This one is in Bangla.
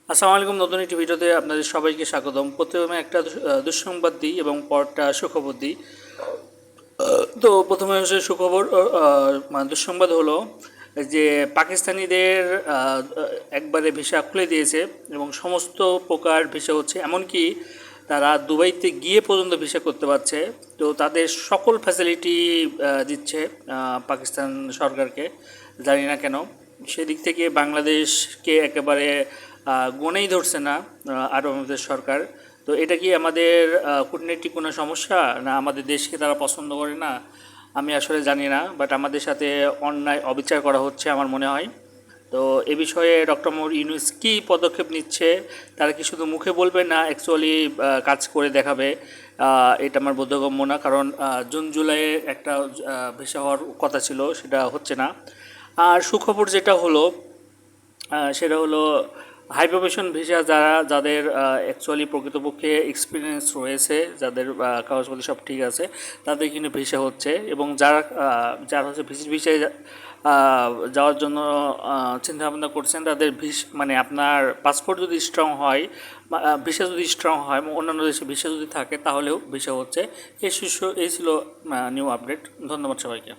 আসসালামু আলাইকুম। নতুন একটি ভিডিওতে আপনাদের সবাইকে স্বাগতম। প্রথমে একটা দুঃসংবাদ দিই এবং পরটা সুখবর দিই। তো প্রথমে হচ্ছে সুখবর, মানে দুঃসংবাদ হলো যে পাকিস্তানিদের একবারে ভিসা খুলে দিয়েছে এবং সমস্ত প্রকার ভিসা হচ্ছে, এমনকি তারা দুবাইতে গিয়ে পর্যন্ত ভিসা করতে পারছে। তো তাদের সকল ফ্যাসিলিটি দিচ্ছে পাকিস্তান সরকারকে, জানি না কেন। সেদিক থেকে বাংলাদেশকে একেবারে গণেই ধরছে না আরব আমিরাতের সরকার। তো এটা কি আমাদের কূটনৈতিক কোনো সমস্যা, না আমাদের দেশকে তারা পছন্দ করে না, আমি আসলে জানি না। বাট আমাদের সাথে অন্যায় অবিচার করা হচ্ছে আমার মনে হয়। তো এ বিষয়ে ডক্টর মোহাম্মদ ইউনূস কী পদক্ষেপ নিচ্ছে, তারা কি শুধু মুখে বলবে না অ্যাকচুয়ালি কাজ করে দেখাবে, এটা আমার বোধগম্য না। কারণ জুন জুলাইয়ে একটা ভিসা হওয়ার কথা ছিল, সেটা হচ্ছে না। আর সুখবর যেটা হলো সেটা হলো হাই প্রফেশন ভিসা, যাদের অ্যাকচুয়ালি প্রকৃতপক্ষে এক্সপিরিয়েন্স রয়েছে, যাদের কাগজপত্র সব ঠিক আছে, তাদের কিন্তু ভিসা হচ্ছে। এবং যারা হচ্ছে ভিজিট ভিসায় যাওয়ার জন্য চিন্তা ভাবনা করছেন, তাদের মানে আপনার পাসপোর্ট যদি স্ট্রং হয়, ভিসা যদি স্ট্রং হয়, অন্যান্য দেশে ভিসা যদি থাকে, তাহলেও ভিসা হচ্ছে। এই ছিল নিউ আপডেট। ধন্যবাদ সবাইকে।